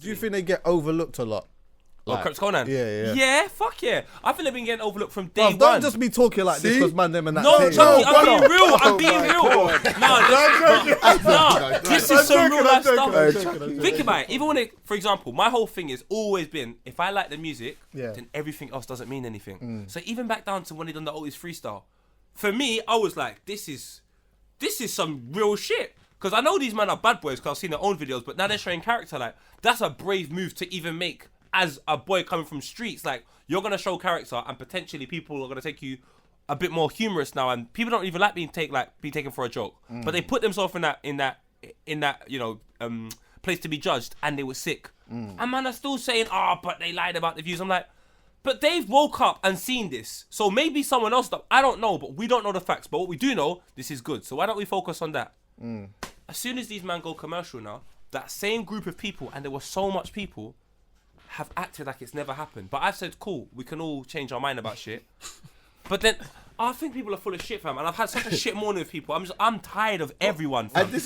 Do you think they get overlooked a lot? Like, Krept Konan? Yeah. Yeah, fuck yeah. I think they've been getting overlooked from day one. Don't just be talking like this because man them and that. No, Chucky, I'm being real. Nah, this is some real life stuff. Think about it. Even when for example, my whole thing has always been, if I like the music, then everything else doesn't mean anything. So even back down to when they done the Otis freestyle, for me, I was like, this is some real shit. Because I know these men are bad boys because I've seen their own videos, but now they're showing character. Like, that's a brave move to even make as a boy coming from streets. Like, you're going to show character and potentially people are going to take you a bit more humorous now. And people don't even like being taken for a joke. But they put themselves in that place to be judged, and they were sick. And man are still saying, but they lied about the views. I'm like, but they've woke up and seen this. So maybe someone else, I don't know, but we don't know the facts. But what we do know, this is good. So why don't we focus on that? As soon as these men go commercial now, that same group of people, and there was so much people, have acted like it's never happened. But I've said, cool, we can all change our mind about shit. But then I think people are full of shit, fam. And I've had such a shit morning with people. I'm tired of everyone, fam. I'm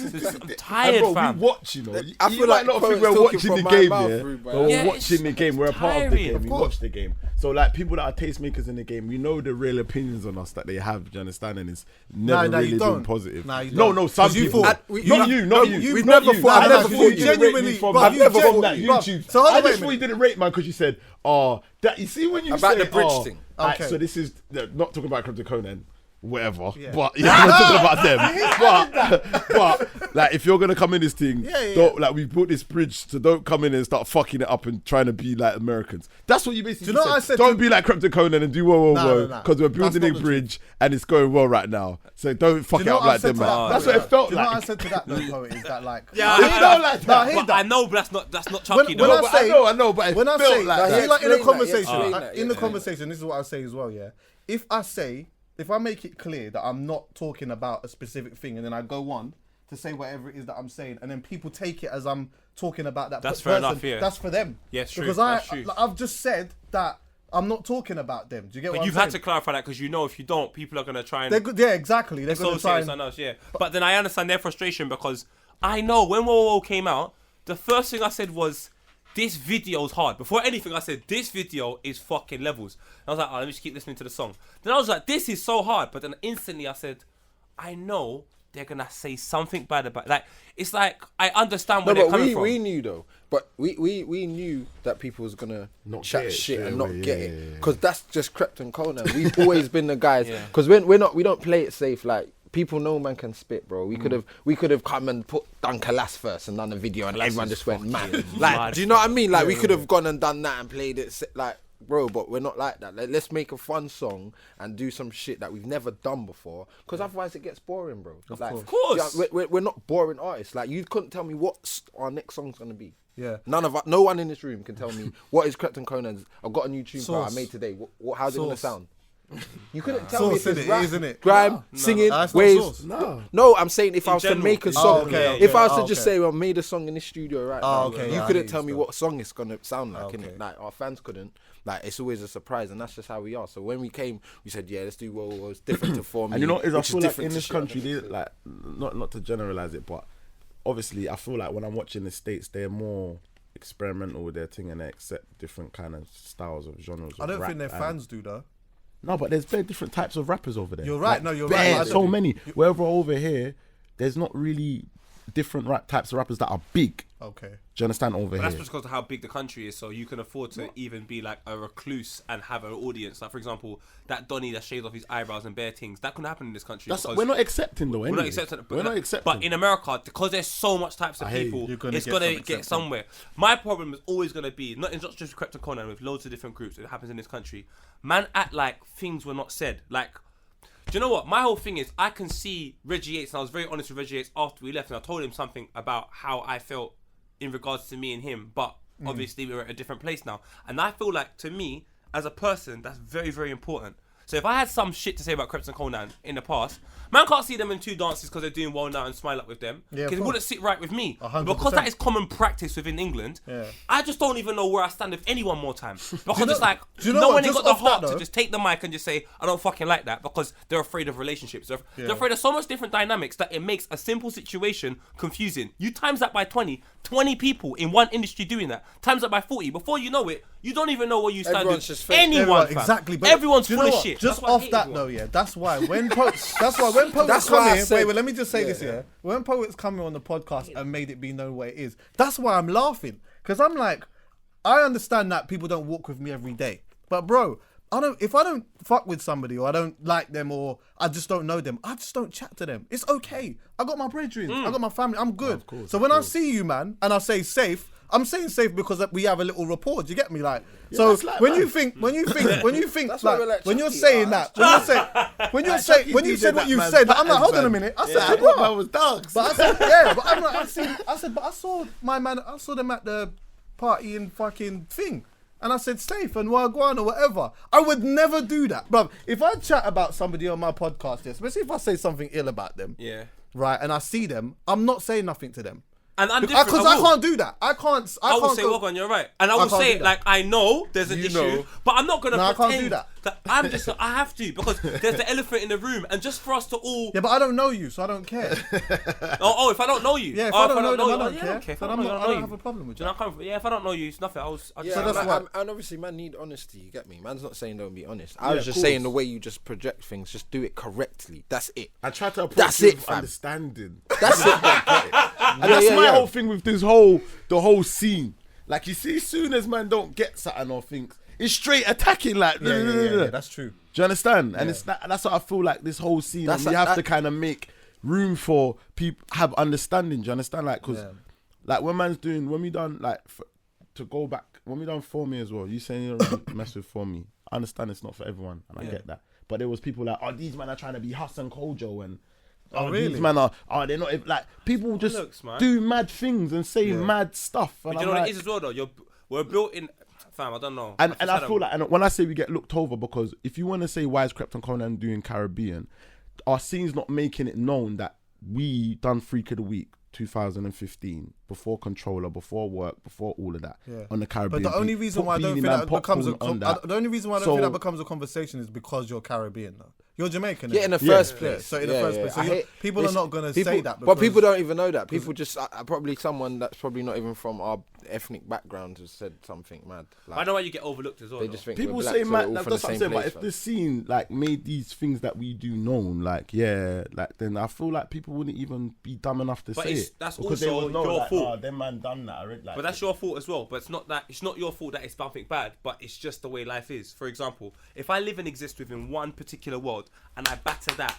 tired, fam. We watch, you know. I feel like not think we're watching the game, we're watching the game. We're a part of the game. We watch the game. So like people that are tastemakers in the game, we know the real opinions on us that they have. Do you understand? And it's never really been positive. No, some people. Not you. We've never thought. I've never thought genuinely. I've never from that YouTube. So I just thought you didn't rate, man, because you said, that you see when you about say the bridge thing. Okay. So this is not talking about Krept Konan, whatever. Yeah. But I'm not talking about them. but like, if you're gonna come in this thing, don't like we built this bridge, so don't come in and start fucking it up and trying to be like Americans. That's what you basically said. Don't be like Krept Konan and do whoa, because we're building a bridge and it's going well right now. So don't fuck it up like them, man. That's what it felt like. You know what I said to that though, poet, is that like I know, but that's not Chucky. I know, but when I say like in a conversation, conversation, this is what I say as well. Yeah, if I make it clear that I'm not talking about a specific thing, and then I go on to say whatever it is that I'm saying, and then people take it as I'm talking about that that's person, fair enough, yeah. That's for them. Yes, true. Because I've just said that I'm not talking about them. Do you get what I'm saying? But you've had to clarify that because you know if you don't, people are going to try and... exactly. They're going to try and... Else, yeah. But then I understand their frustration because I know when Whoa came out, the first thing I said was, this video's hard. Before anything, I said, this video is fucking levels. And I was like, let me just keep listening to the song. Then I was like, this is so hard. But then instantly I said, I know they're going to say something bad about it. Like, it's like, I understand where they're coming from. We knew though. But we knew that people was going to chat shit and not get it. Because that's just Krept and Konan. We've always been the guys. Because we don't play it safe. Like, people know man can spit, bro. We could have come and put done Kalas first and done a video and everyone just went mad. Like, do you know what I mean? Like, we could have gone and done that and played it like, bro. But we're not like that. Like, let's make a fun song and do some shit that we've never done before. Because otherwise it gets boring, bro. Of course. We're not boring artists. Like, you couldn't tell me what our next song's gonna be. Yeah. No one in this room can tell me what is Krept and Konan's. I've got a new tune I made today. How's it gonna sound? You couldn't tell me if it's rap, isn't it? grime, singing, waves. No, I'm saying if I was to make a song, if I was to just say, well, I made a song in this studio right now, you couldn't tell me what song it's gonna sound like, innit? Like, our fans couldn't. Like, it's always a surprise, and that's just how we are. So when we came, we said, let's do Whoa, it's different to form. And you know, I feel like in this country, they, like, not to generalize it, but obviously, I feel like when I'm watching the States, they're more experimental with their thing and they accept different kind of styles of genres. I don't think their fans do though. No, but there's very different types of rappers over there. You're right. Like, you're right. So many. Wherever over here, there's not really different types of rappers that are big. Okay. Do you understand over here? That's just because of how big the country is, so you can afford to even be like a recluse and have an audience. Like, for example, that Donny that shaves off his eyebrows and bare things, that couldn't happen in this country. We're not accepting though. Anyway. We're not accepting. But in America, because there's so much types of people, it's gonna get somewhere. My problem is always gonna be not just Krept Konan, with loads of different groups. It happens in this country. Man, act like things were not said. Like, do you know what? My whole thing is, I can see Reggie Yates, and I was very honest with Reggie Yates after we left, and I told him something about how I felt in regards to me and him, but obviously we're at a different place now. And I feel like, to me, as a person, that's very, very important. So if I had some shit to say about Krept and Konan in the past, man can't see them in two dances because they're doing well now and smile up with them. Because it wouldn't sit right with me. 100%. Because that is common practice within England, I just don't even know where I stand with anyone more time. Because it's like, no one ain't got the heart to just take the mic and just say, I don't fucking like that, because they're afraid of relationships. They're afraid of so much different dynamics that it makes a simple situation confusing. You times that by 20, 20 people in one industry doing that. Times up by 40. Before you know it, you don't even know what you stand Everyone's with just fake. anyone, fam. Exactly. But everyone's do you full know of what? shit. Just That's why I off hate that everyone. though, yeah. That's why when poets come in, wait, let me just say this, yeah. When poets come in on the podcast and made it be known what it is, that's why I'm laughing. Because I'm like, I understand that people don't walk with me every day. But bro, if I don't fuck with somebody or I don't like them or I just don't know them, I just don't chat to them. It's okay. I got my brethren, I got my family, I'm good. So when I see you, man, and I say safe, I'm saying safe because we have a little rapport. Do you get me? Like, so when you think, like, when you're saying that, when you said what you said, like, I'm like, hold on a minute. I said, I was dogs. But I said, yeah, but I'm like, but I saw my man, I saw them at the party in fucking thing. And I said safe and wagwan or whatever. I would never do that. Bruv, if I chat about somebody on my podcast, especially if I say something ill about them, right, and I see them, I'm not saying nothing to them. And I'm different. Because I can't do that. I will say, Wagwan, you're right. And I will say, like, I know there's an issue, but I'm not going to pretend I can't do that. I'm just, I have to, because there's the elephant in the room. And just for us to all... Yeah, but I don't know you, so I don't care. if I don't know you. Yeah, if I don't know you, I don't care. If I don't have a problem with that. If I don't know you, it's nothing. And obviously, man need honesty, you get me? Man's not saying don't be honest. I was just saying the way you just project things, just do it correctly. That's it. I try to approach it with understanding. That's it. And that's my whole thing with the whole scene. Like, you see, as soon as man don't get something or things, it's straight attacking. Like, yeah, that's true. Do you understand? And that's what I feel like this whole scene. And we have to kind of make room for people have understanding. Do you understand? Like, because like when we done For Me as well. You saying you don't really mess with For Me. I understand it's not for everyone, and I get that. But there was people like, these men are trying to be Hassan Kojo and. Really? These men are they're not like people just do mad things and say mad stuff. And but you know what it is as well though? We're built in, fam. I don't know. And I feel like, and when I say we get looked over, because if you want to say why is Krept Konan doing Caribbean, our scene's not making it known that we done Freak of the Week 2015 before Controller, before Work, before all of that on the Caribbean. But the only reason why I don't think that becomes that becomes a conversation is because you're Caribbean though. You're Jamaican. Yeah, in the first place. So in the first place. So people are not going to say that. But people don't even know that. People just, probably someone that's probably not even from our ethnic background has said something mad. Like, I know why you get overlooked as well. They just think people say mad. That's what I'm saying. But if the scene like made these things that we do known, like then I feel like people wouldn't even be dumb enough to say it. That's also your fault. Them man done that. But that's your fault as well. But it's not your fault that it's something bad. But it's just the way life is. For example, if I live and exist within one particular world and I batter that,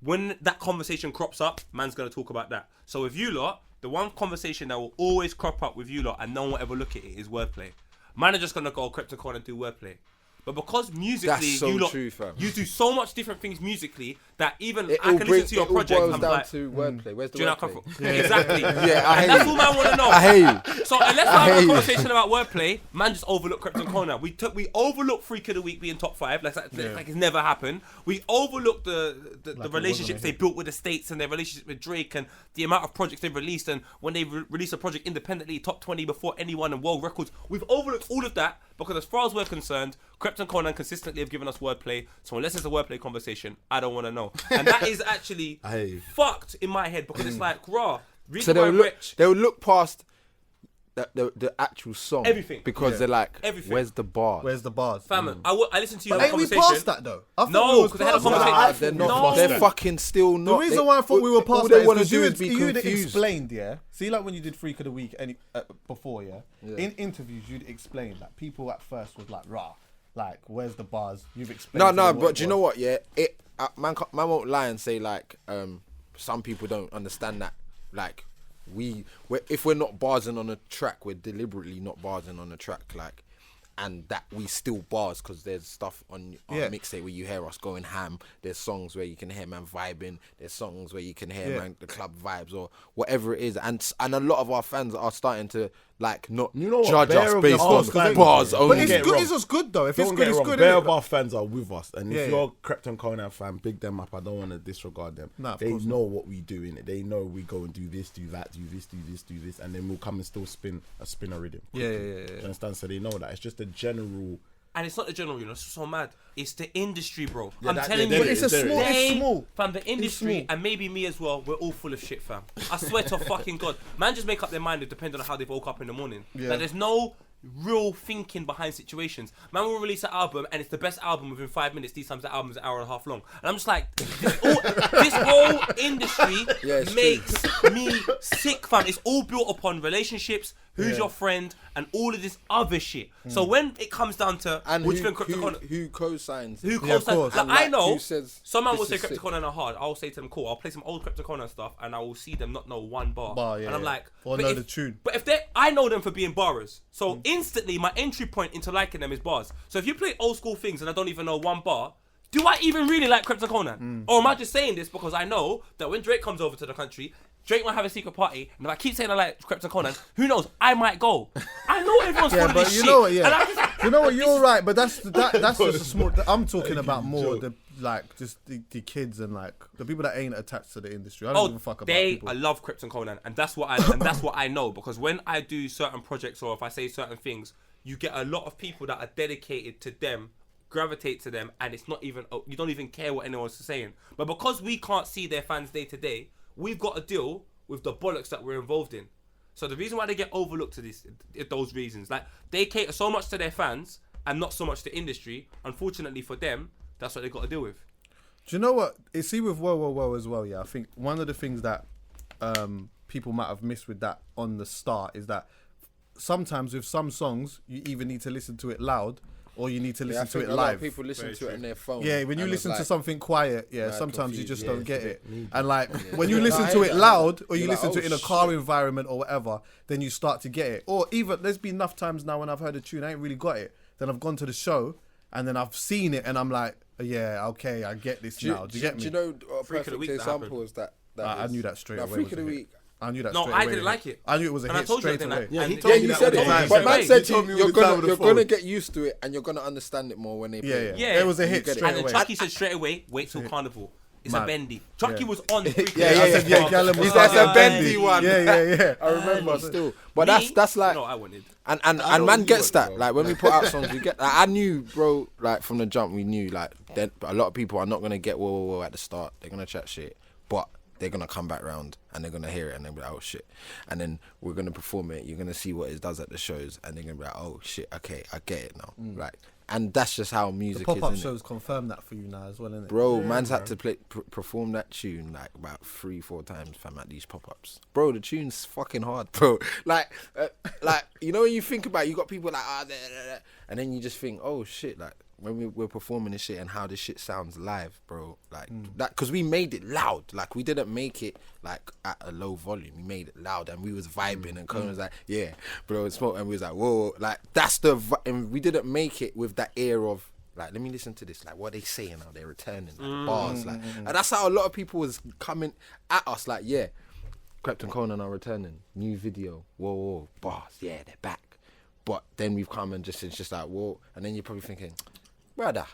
when that conversation crops up, man's gonna talk about that. So with you lot, the one conversation that will always crop up with you lot and no one will ever look at it is wordplay. Man are just gonna go Krept Konan and do wordplay. But because musically, you do so much different things musically that even I can listen to your project. I'm like, to wordplay. Where's the wordplay? Exactly. Yeah, that's all man want to know. I hear you. So unless I have a conversation about wordplay, man just overlook Krept Konan. We overlook Freak of the Week being top 5, like it's never happened. We overlook the relationships they built with the States and their relationship with Drake and the amount of projects they've released, and when they release a project independently, top 20 before anyone and world records. We've overlooked all of that because as far as we're concerned, Krept Konan consistently have given us wordplay. So unless it's a wordplay conversation, I don't want to know. And that is actually fucked in my head because it's like, so they'll look past the actual song, everything, because they're like, everything. Where's the bars? Fam, I listened to you. But ain't we past that though? No, because they had a conversation. They're not. They're fucking still not. The reason why I thought we were past all that they want to is do is be you'd confused. explained, See, like when you did Freak of the Week before, in interviews you'd explain that people at first was like, like where's the bars? You've explained. No, but do you know what? Yeah, man won't lie and say like some people don't understand that. Like if we're not barsing on a track, we're deliberately not barsing on a track. Like, and that we still bars because there's stuff on mixtape where you hear us going ham. There's songs where you can hear man vibing. There's songs where you can hear man the club vibes or whatever it is. And a lot of our fans are starting to like not judge us based on bars only. But it's just good though. If it's good, it's good. Bare of our fans are with us, and if you're a Krept Konan fan, big them up. I don't want to disregard them. They know what we do in it. They know we go and do this, do that, do this, do this, do this, and then we'll come and still spin a rhythm. Yeah. You understand? So they know that it's just a general And it's not the general, it's so mad. It's the industry, bro. Yeah, I'm telling you. It's small. Fam, the industry, and maybe me as well, we're all full of shit, fam. I swear to fucking God. Man just make up their mind depending on how they woke up in the morning. Yeah. Like, there's no real thinking behind situations. Man will release an album and it's the best album within 5 minutes. These times the album's an hour and a half long. And I'm just like, this whole industry makes me sick, fam. It's all built upon relationships, who's your friend, and all of this other shit. So when it comes down to who co-signs, like, I know someone will say Krept Konan are hard. I'll say to them, cool, I'll play some old Krept Konan stuff and I will see them not know one bar. And I'm like, or know the tune. But if I know them for being barrers, so instantly my entry point into liking them is bars. So if you play old school things and I don't even know one bar, do I even really like Krept Konan? Or am I just saying this because I know that when Drake comes over to the country, Drake might have a secret party, and if I keep saying I like Krept Konan, who knows? I might go. I know everyone's full of this shit. Know what, you know what? You're right, but that's just a small. I'm talking about more the kids and like the people that ain't attached to the industry. I don't give a fuck about people. I love Krept Konan, and that's what I know, because when I do certain projects or if I say certain things, you get a lot of people that are dedicated to them, gravitate to them, and it's not even, you don't even care what anyone's saying. But because we can't see their fans day to day, we've got to deal with the bollocks that we're involved in. So the reason why they get overlooked to those reasons, like they cater so much to their fans and not so much to industry. Unfortunately for them, that's what they got to deal with. Do you know what? See with Whoa as well, yeah. I think one of the things that people might have missed with that on the start is that sometimes with some songs, you either need to listen to it loud or you need to listen to it live. A lot of people listen to it on their phone. Yeah, when you listen to something quiet, sometimes you just don't get it. And like when you listen to it loud or you listen to it in a car environment or whatever, then you start to get it. Or even, there's been enough times now when I've heard a tune, I ain't really got it. Then I've gone to the show and then I've seen it and I'm like, yeah, okay, I get this now. Do you get me? Do you know a perfect example is that? I knew that straight away. Freak of the Week. I knew that straight away. No, I didn't like it. I knew it was a hit straight away. Yeah, he said it. But man said you're gonna get used to it and you're gonna understand it more when they play it. Yeah, it was a hit straight away. And then Chucky said straight away, wait till Carnival. It's a bendy. Chucky was on. That's a bendy one. Yeah. I remember still. But that's like. No, I wanted. And man gets that. Like when we put out songs, we get that. I knew, bro. Like from the jump, we knew like that a lot of people are not gonna get whoa at the start. They're gonna chat shit, but they're gonna come back round and they're gonna hear it and they'll be like, oh shit. And then we're gonna perform it. You're gonna see what it does at the shows, and they're gonna be like, oh shit, okay, I get it now. Like, and that's just how music is. The pop-up shows confirm that for you now as well, innit? Bro, man's had to perform that tune like about 3-4 times, fam, at these pop-ups. Bro, the tune's fucking hard, bro. Like you know when you think about it, you got people like and then you just think, oh shit, like when we're performing this shit and how this shit sounds live, bro, like that, because we made it loud. Like we didn't make it like at a low volume. We made it loud and we was vibing and Conan was like, yeah, bro, and smoke, and we was like, whoa, like that's and we didn't make it with that air of like, let me listen to this, like what they saying now, they're returning like bars, like, and that's how a lot of people was coming at us, like, yeah, Krept Konan are returning, new video, whoa, bars, yeah, they're back. But then we've come and it's just like, whoa, and then you're probably thinking, brother,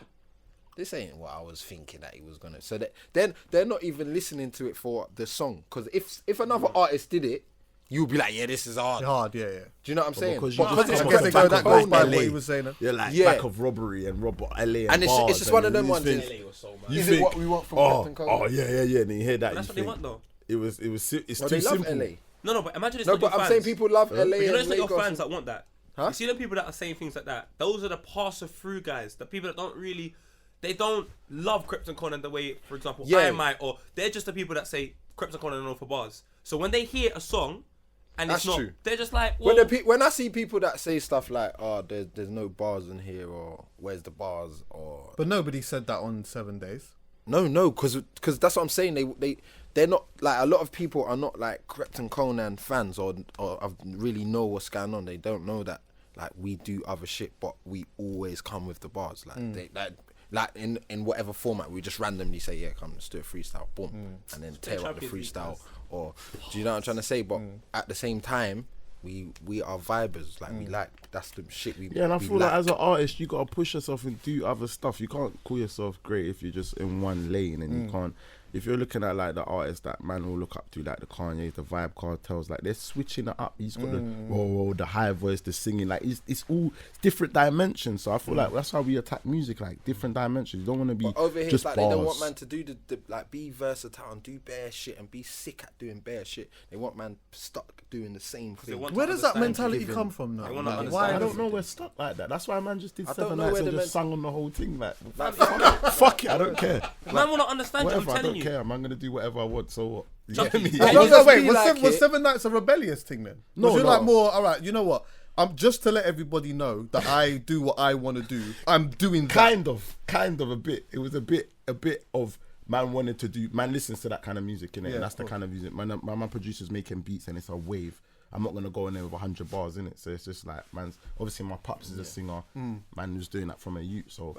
this ain't what I was thinking that he was gonna. So then they're not even listening to it for the song, because if another artist did it, you'd be like, yeah, this is hard. Yeah. Do you know what I'm saying? Because it's back by what he was saying. You're like back of robbery and LA and it's just one of them ones. Is it what we want from Krept Konan? Oh yeah. And you hear that. That's what they want though. It's too they love simple. LA. No, but imagine it's no, not but your I'm fans. saying people love LA. But you know, and it's not your Lagos fans that want that. Huh? You see the people that are saying things like that. Those are the passer through guys. The people that don't really, they don't love Krept Konan the way, for example, I might, or they're just the people that say Krept Konan are known for bars. So when they hear a song, and that's it's not, true. They're just like, well, when I see people that say stuff like, oh, there's no bars in here, or where's the bars, or. But nobody said that on 7 Days. No, because that's what I'm saying. They're not like, a lot of people are not like Krept Konan fans or really know what's going on. They don't know that like we do other shit, but we always come with the bars. Like they like in whatever format, we just randomly say, yeah, come, let's do a freestyle, boom, and then tear up the freestyle. Or do you know what I'm trying to say? But at the same time, we are vibers. Like we like, that's the shit we. Yeah, and I feel like as an artist, you gotta push yourself and do other stuff. You can't call yourself great if you're just in one lane and you can't if you're looking at like the artists that man will look up to, like the Kanye's, the Vibe Cartels, like they're switching it up. He's got the high voice, the singing, like it's all different dimensions. So I feel like that's how we attack music, like different dimensions. You don't want to be over here, just like bars. they don't want man to do the like be versatile and do bare shit and be sick at doing bare shit. They want man stuck doing the same thing. Where does that mentality come from now? Like, why I don't know we're stuck like that. That's why man just did 7 nights and just sang on the whole thing. Like fuck it, I don't care. Man will not understand you. I'm Whatever, I telling don't you. care. I'm gonna do whatever I want. So what? You Just- get me? Yeah, Was 7 Nights a rebellious thing then? No, Was you no. like more, all right, you know what? I'm just to let everybody know that I do what I want to do. I'm doing that. Kind of a bit. It was a bit of man wanted to do. Man listens to that kind of music, innit? Yeah, And that's the kind of music. My producer's making beats and it's a wave. I'm not gonna go in there with 100 bars in it. So it's just like man's. Obviously, my pops is a singer. Man was doing that from a youth. So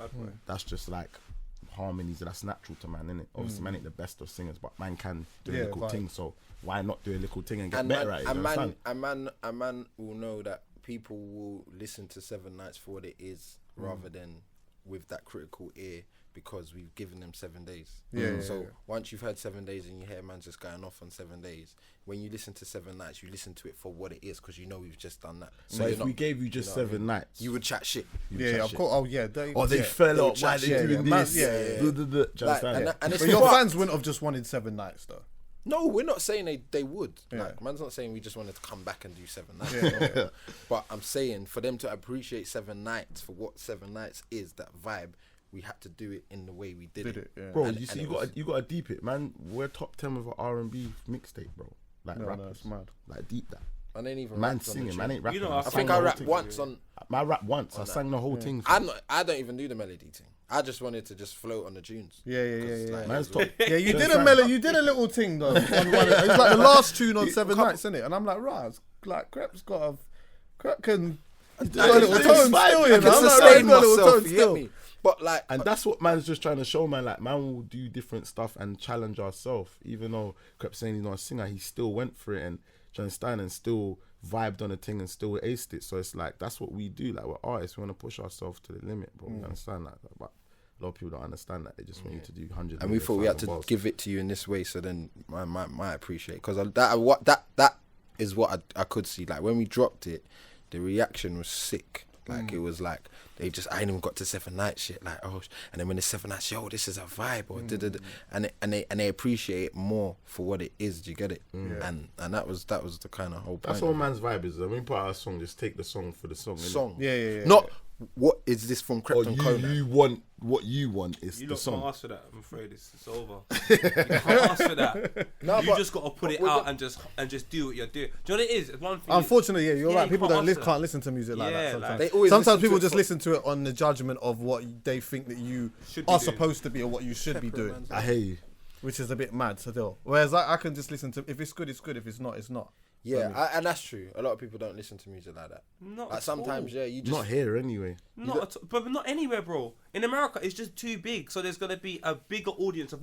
that's just like harmonies. That's natural to man, innit? Obviously, man ain't the best of singers, but man can do a little thing. So why not do a little thing and get better at it? A man will know that people will listen to 7 Nights for what it is, rather than with that critical ear, because we've given them 7 days. So once you've heard 7 days and you hear man just going off on 7 days, when you listen to 7 Nights, you listen to it for what it is, because you know we've just done that. So if we gave you just 7 nights, you would chat shit. Yeah, of course. Oh yeah. They fell off. Why chat they doing shit. this? And it's But your fans wouldn't have just wanted 7 nights though. No, we're not saying they would. Yeah. Like, man's not saying we just wanted to come back and do 7 nights. But I'm saying for them to appreciate 7 nights for what 7 nights is, that vibe, we had to do it in the way we did it. Yeah. Bro, you see, you got to deep it, man. We're top 10 with an R&B mixtape, bro. Like rappers, it's mad. like deep that. I ain't even Man rapped on the singing, tune. man ain't rapping. You know, I I sang think the I whole rapped thing. once on. I rapped once. I sang the whole thing. I don't even do the melody thing. I just wanted to just float on the tunes. Yeah. Like, Man's top. Yeah, you did a melody. You did a little thing though. It's like the last tune on 7 Nights, isn't it? And I'm like, right, it's like Krept's got a Krept can do a little tone still, you know. I'm like, right, he's got a little tone you get still. me? But like, And that's what man's just trying to show, man. Like, man will do different stuff and challenge ourselves. Even though Krept's saying he's not a singer, he still went for it and, do you understand, and still vibed on a thing and still aced it. So it's like, that's what we do. Like, we're artists. We want to push ourselves to the limit, bro. You understand that? But a lot of people don't understand that. They just want you to do 100. and we thought we had to give it to you in this way, so then I might appreciate it. Because that is what I could see. Like when we dropped it, the reaction was sick. Like it was like I ain't even got to 7 Nights shit. Like and then when it's 7 Nights, yo, this is a vibe, or and they appreciate it more for what it is. Do you get it? And that was the kind of whole point. That's all man's vibe is. When we put out a song, just take the song for the song. Yeah. Not what is this from Krept Konan? You want what you want is You the lot song. can't ask for that. I'm afraid it's over. You can't ask for that. No, You but- just got to put it out and just do what you're doing. Do you know what it is? One thing. Unfortunately, yeah, you're right. you People can't ask can't listen to music like Yeah, that sometimes. They always Sometimes listen to people it just for- listen to it on the judgment of what they think that you Should be are doing. supposed to be or what you should be doing, I hear you. which is a bit mad still. Whereas I can just listen to, if it's good, it's good. If it's not, it's not. Yeah, and that's true. A lot of people don't listen to music like that. Not Like at sometimes, all. yeah, you just Not here anyway. But not anywhere, bro. In America, it's just too big. So there's gonna be a bigger audience of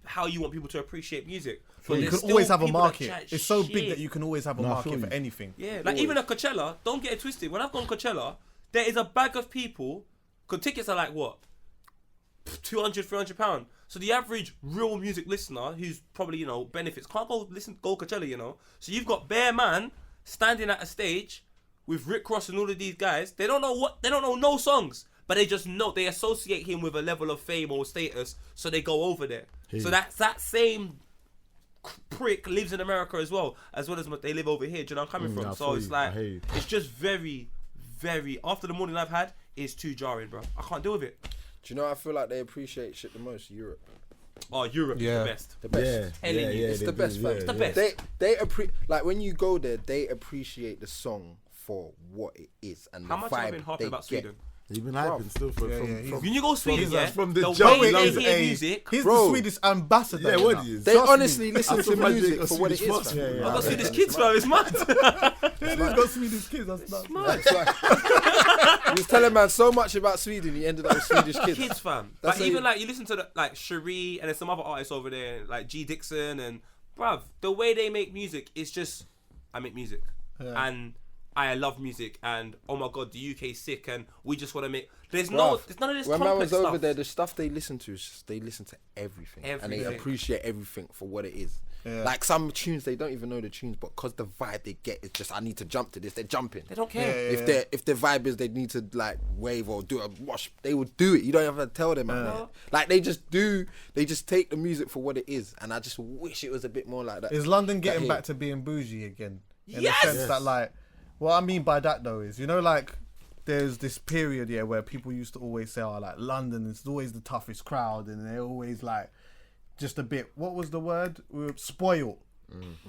how you want people to appreciate music. But You there's can always still have a people that market. chat It's so shit. big that you can always have a No, I market feel for you. anything. Yeah, like even at Coachella, don't get it twisted. When I've gone Coachella, there is a bag of people, because tickets are like what? 200, 300 £300. So the average real music listener who's probably, benefits, can't go Coachella, So you've got bare man standing at a stage with Rick Ross and all of these guys. They don't know no songs, but they just know, they associate him with a level of fame or status, so they go over there. So that same prick lives in America as well as what they live over here. Do you know where I'm coming from? I So feel it's you. I like, hear you. it's just very, very, after the morning I've had, it's too jarring, bro. I can't deal with it. Do you know? I feel like they appreciate shit the most. Europe, Oh, Europe is the best. the best. Yeah, Telling you, it's they the do, best, fam. It's the best. They like when you go there, they appreciate the song for what it is and How the much vibe have I been harping they about get. Sweden? You've been hyping still from When you go Sweden, yeah, from the the jump, way he they loves hear music, He's Bro. the Swedish ambassador. Yeah, you what know. he is. They Trust me. honestly listen That's to the music magic for of what it Swedish is, fox. fam. Yeah, yeah. I've got Swedish kids, bro. It's mad. He's got Swedish kids. That's nuts. That's why. He was telling man so much about Sweden, he ended up with Swedish kids. Kids, fam. That's But how even you- like you listen to like Cherie and there's some other artists over there like G Dixon and bruv, the way they make music is just I make music and I love music and oh my god, the UK's sick and we just want to make. There's none of this complex stuff. When I was over there, the stuff they listen to is just, they listen to everything and they appreciate everything for what it is. Yeah. Like some tunes, they don't even know the tunes, but because the vibe they get is just, I need to jump to this. They're jumping. They don't care. If the vibe is they need to like wave or do a wash, they will do it. You don't have to tell them. Like they just do. They just take the music for what it is, and I just wish it was a bit more like that. Is London getting back to being bougie again? In the sense that, like, what I mean by that though is, you know, like, there's this period where people used to always say, oh, like London is always the toughest crowd, and they're always like just a bit, what was the word? Spoiled.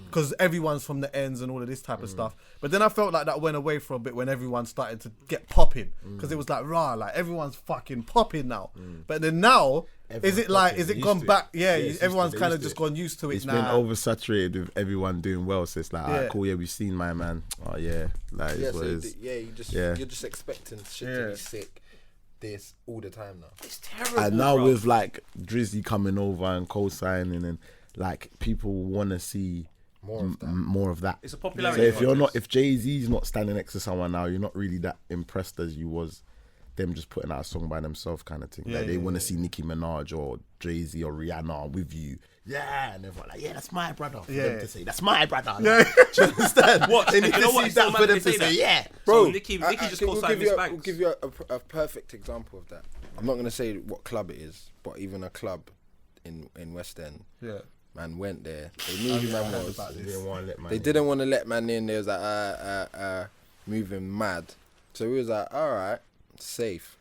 Because everyone's from the ends and all of this type of stuff. But then I felt like that went away for a bit when everyone started to get popping. Because it was like, like everyone's fucking popping now. But then now, is it gone back? Yeah, everyone's kind of just gone used to it it's now. It's been oversaturated with everyone doing well. So it's like, alright, cool, we've seen my man. Oh yeah, like it's what it is. You're just expecting shit to be sick. This all the time now. It's terrible. And now with like Drizzy coming over and co-signing and like people want to see more of that. It's a popularity. So if Jay-Z's not standing next to someone now, you're not really that impressed as you was them just putting out a song by themselves kind of thing. Like they want to see Nicki Minaj or Jay-Z or Rihanna with you. Yeah, and everyone like, that's my brother. For them to say, that's my brother. Like, do you understand? What? They need to see that for them to say, bro. So Nicki just co-signed Miss Banks. We'll give you a perfect example of that. I'm not going to say what club it is, but even a club in West End. Yeah. Man went there. They knew who man was. They didn't want to let man in. They was like, moving mad. So we was like, all right, safe.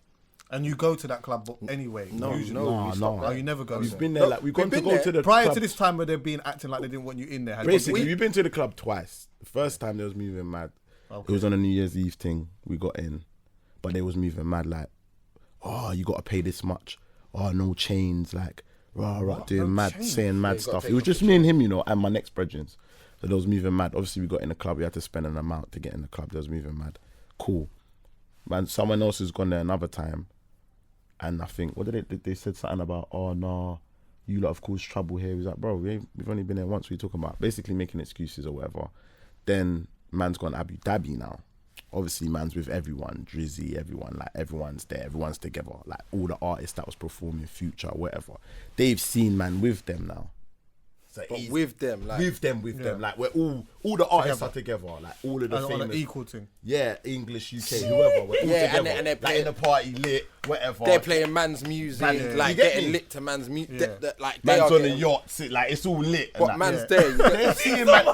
And you go to that club anyway? No. Oh, you never go. We've been there. Like we've gone to go to the prior club. To this time where they've been acting like they didn't want you in there. Basically, we've been to the club twice. The first time they was moving mad. Okay. It was on a New Year's Eve thing. We got in, but they was moving mad like, oh, you got to pay this much. Oh, no chains, like. Doing mad, saying mad stuff. It was just me and him, you know, and my next brethren. So they was moving mad. Obviously, we got in the club. We had to spend an amount to get in the club. They was moving mad. Cool. Man, someone else has gone there another time. And I think, what did they said something about, oh, no, you lot have caused trouble here. He's like, bro, we've only been there once. We talking about basically making excuses or whatever. Then man's gone Abu Dhabi now. Obviously, man's with everyone, Drizzy, everyone, like everyone's there, everyone's together. Like all the artists that was performing, Future, whatever. They've seen man with them now. So but with them, like we're all the artists are together, like all of the famous, on an equal thing. Yeah, English, UK, whoever. We're all together. And they're playing the party lit, whatever. They're playing man's music, like getting lit to man's music. Like man's on the yacht, like it's all lit. But man's there. They're seeing man.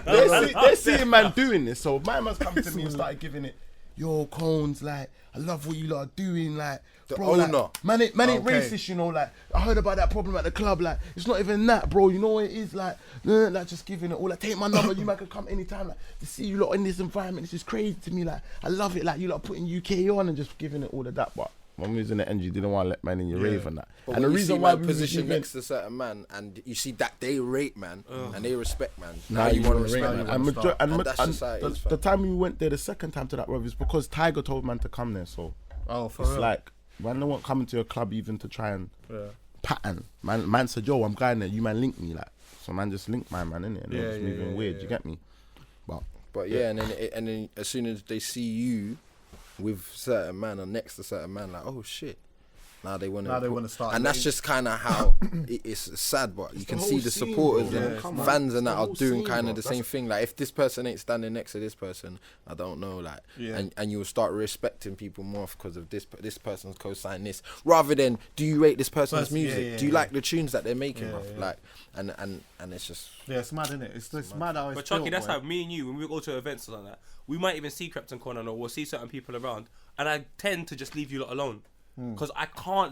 They're seeing man doing this. So my man's come to me and started giving it. Yo, Cones, like, I love what you lot are doing, like, bro, like, man ain't racist, you know, like, I heard about that problem at the club, like, it's not even that, bro, you know what it is, like, just giving it all, like, take my number, you man can come anytime, like, to see you lot in this environment, it's just crazy to me, like, I love it, like, you lot putting UK on and just giving it all of that, but when we was in the end, you didn't want to let man in your rave and that. But and the reason why we position next to a certain man, and you see that they rate man and they respect man. Now you want to respect man. And that's society. The time we went there, the second time to that rave, is because Tiger told man to come there. So for real? Like man, no one coming to your club even to try and pattern. Man said, yo, I'm going there. You man link me, like. So man just linked my man in it, and it was moving weird. You get me? But yeah, and then as soon as they see you with certain man or next to certain man, like, oh shit, now they want to start, and that's just kind of how it's sad, but you can see the supporters and fans and that are doing kind of the same thing. Like, if this person ain't standing next to this person, I don't know, like, and you'll start respecting people more because of this person's co-sign this, rather than do you rate this person's music? Do you like the tunes that they're making, bruv? Like, and it's just it's mad, isn't it? It's mad how it's But Chucky, that's how me and you, when we go to events like that, we might even see Krept Konan or we'll see certain people around, and I tend to just leave you lot alone because I can't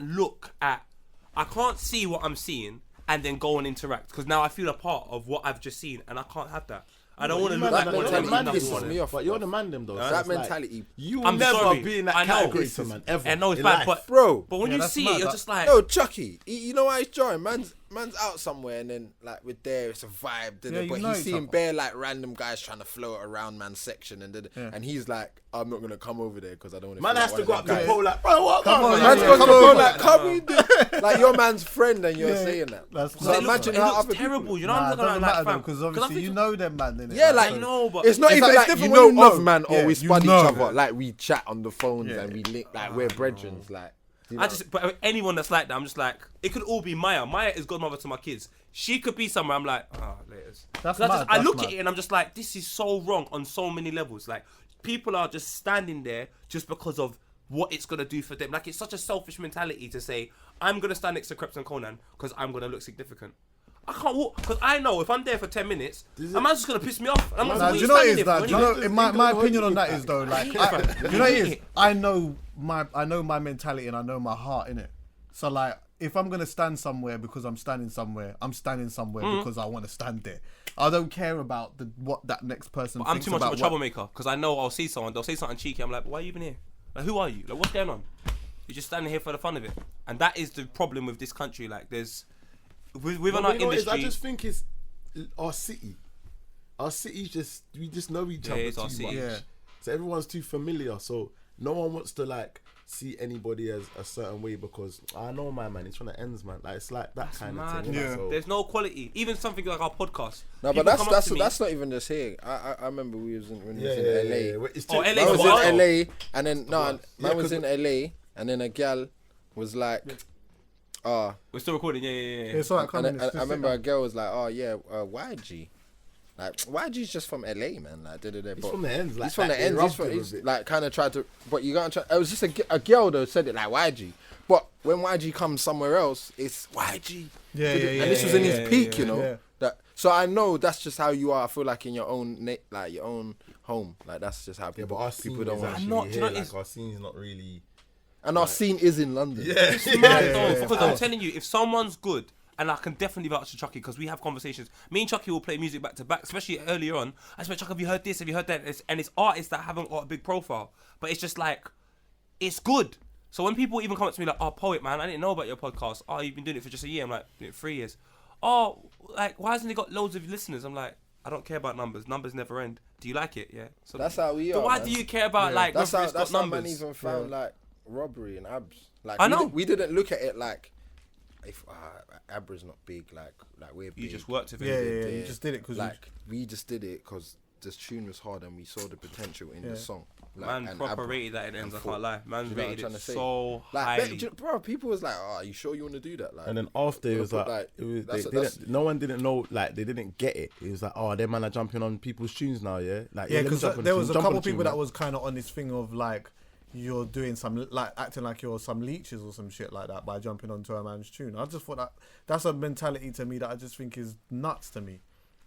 see what I'm seeing and then go and interact, because now I feel a part of what I've just seen and I can't have that. I don't want to look like one of them. But you're the man them though. That mentality. You will never be in that category to man ever. I know it's bad, bro. But when you see it, you're just like, no, Chucky. You know why it's jarring, man's man's out somewhere and then like we're there, it's a vibe. Yeah, but you know he's each seeing other. bare like random guys trying to float around man's section and he's like, I'm not gonna come over there because I don't want to. Man has to go up to the pole like, bro, what? Come on, Man's yeah, got to come go over. like, come we do like your man's friend and you're saying that. That's So It imagine looks, how it other looks terrible. people. You know, I'm Nah, it looking doesn't at matter like, though, fam. because 'Cause I'm obviously you thinking- know them, man. Innit? Yeah, like I know, but it's not It's even like- like, it's you different know when you know. man or Yeah, we you spud know. each other like we chat on the phones and we link like we're brethren like. You know? but anyone that's like that, I'm just like, it could all be Maya. Maya is godmother to my kids. She could be somewhere. I'm like, laters. That's 'Cause mad, I that's look mad. at it and I'm just like, this is so wrong on so many levels. Like, people are just standing there just because of what it's gonna do for them. Like, it's such a selfish mentality to say, I'm gonna stand next to Krept Konan because I'm gonna look significant. I can't walk because I know if I'm there for 10 minutes, a man's just gonna piss me off. And I'm Nah, like, do you know what it is? That, do you know, in my opinion on that is though, like, do you know what it is? I know my mentality and I know my heart in it. So like, if I'm gonna stand somewhere because I'm standing somewhere because I want to stand there. I don't care about what that next person. I'm thinks too much about of a troublemaker because I know I'll see someone, they'll say something cheeky. I'm like, why are you even here? Like, who are you? Like, what's going on? You're just standing here for the fun of it, and that is the problem with this country. Like, there's within our industry. I just think it's our city. Our city we just know each other it's too our much. city. Yeah. So everyone's too familiar. So no one wants to like see anybody as a certain way because I know my man. It's from the ends, man. Like it's like that kind Mad. of thing. Yeah. So, There's no quality. Even something like our podcast. No, People but come up to me- that's not even just here. I remember we was in LA. It's Oh, LA. Man was Wow. in LA and then man Yeah, was in LA and then a gal was like, We're still recording. Yeah. It's alright. and I remember a girl was like, oh yeah, YG. Like YG's just from LA, man. Like, He's from the ends. Like, he's from the they ends. rubbed him a He's bit. like kind of tried to, but you can't try. It was just a girl though said it like YG, but when YG comes somewhere else, it's YG. Yeah, and yeah, this was in his peak, you know. yeah. That so I know that's just how you are. I feel like in your own like your own home, like that's just how Yeah, people. but our scene people don't is want. actually not- do you here. know Like it's- our scene is not really. And our scene is in London. Yeah. Mad though, because I'm telling you, if someone's good, and I can definitely vouch to Chucky because we have conversations. Me and Chucky will play music back to back, especially earlier on. I said, Chuck, have you heard this? Have you heard that? And it's artists that haven't got a big profile, but it's just like, it's good. So when people even come up to me like, oh, Poet, man, I didn't know about your podcast. Oh, you've been doing it for just a year. I'm like, doing it 3 years. Oh, like, why hasn't it got loads of listeners? I'm like, I don't care about numbers. Numbers never end. Do you like it? Yeah. So That's how we so are. why man. do you care about like That's whether how it's got that's how man numbers? even found like robbery and abs. Like I know. we didn't look at it like if Abra's not big, like we're big. You just worked with it. Yeah. You just did it because like we just did it because this tune was hard and we saw the potential in the song. Like, Man and proper Abra rated that in ends, I thought- can't lie. Man Do you know what I'm rated trying it to say? so like, highly. bro, people was like, "Oh, are you sure you want to do that?" Like, And then after it We'll was put, like, it was, that's- they that's- didn't, no one didn't know, like they didn't get it. It was like, oh, them man are jumping on people's tunes now, yeah. Like Yeah, let me because jump on there the was tune, a jump couple on the people tune, that man. was kind of on this thing of like you're doing some like acting like you're some leeches or some shit like that by jumping onto a man's tune. I just thought that's a mentality to me that I just think is nuts to me.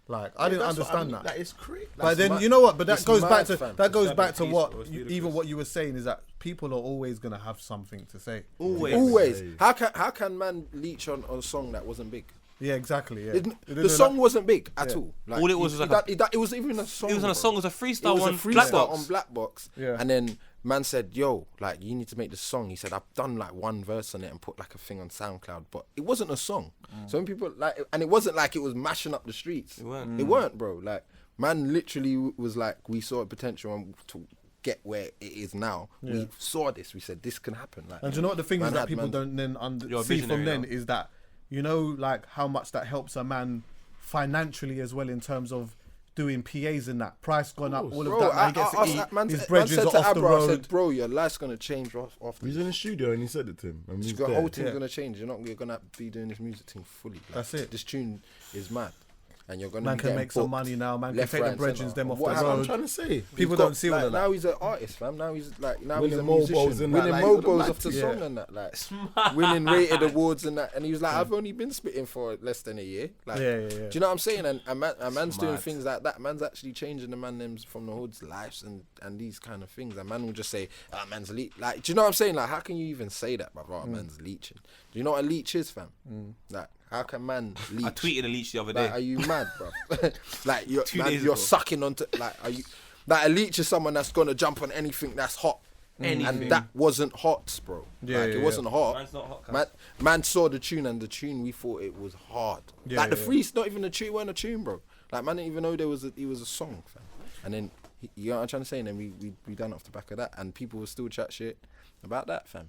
Like I didn't That's what I understand mean, that. Like, it's crazy. But then you know what? But that It's goes mad, back to fam. that goes It's back to peaceful, what it's even ludicrous. what you were saying is that people are always gonna have something to say. always. How can man leech on a song that wasn't big? Yeah, exactly. Yeah, The song wasn't big at all. Like, All it was like it was even a song. It was on bro. a song. It was a It freestyle was a on freestyle Black Box. on Black Box. Yeah. And then man said, "Yo, like you need to make the song." He said, "I've done like one verse on it and put like a thing on SoundCloud, but it wasn't a song." So when people like, and it wasn't like it was mashing up the streets. It weren't, bro. Like man, literally was like, we saw a potential and to get where it is now. We saw this. We said this can happen. Like, And do you know what the thing man is that had people man- don't then You're a see visionary from then now. is that you know like how much that helps a man financially as well in terms of doing PAs and that price gone up all Bro, of that man gets to eat man his said bridges to are off the Abra, I road. said, "Bro, your life's gonna change after He's this. in the studio and he said it to him. And he's The there. whole thing's Yeah. gonna change. You're gonna be doing this music thing fully. Like, That's it. This tune is mad, and you're gonna Man be can getting make some booked money now. Man can left, take right, the and bridges centre. them off What the That's what I'm road. trying to say. People He's don't see all like, of that. Now he's an artist, fam. Now he's Winning a mobiles musician, and winning that, like, mobiles mad off the thing. song and that, like winning rated awards and that. And he was like, I've only been spitting for less than a year. Like, Yeah. do you know what I'm saying? And a man's doing things like that. Man's actually changing the man names from the hood's lives and these kind of things. And man will just say, man's leech. Like, do you know what I'm saying? Like, how can you even say that, brother? Man's leeching. Do you know what a leech is, fam? Like, how can man leech? I tweeted a leech the other Like, day. are you mad, bro? Like, you're 2 days you're ago. sucking onto. Like, are you? Like, a leech is someone that's gonna jump on anything that's hot And that wasn't hot, bro. It wasn't hot. Man's not hot. Man saw the tune, and the tune, we thought it was hard. The free's not even a tune, weren't a tune, bro. Like, man didn't even know it was a song, fam. And then, you know what I'm trying to say? And then we done off the back of that, and people will still chat shit about that, fam.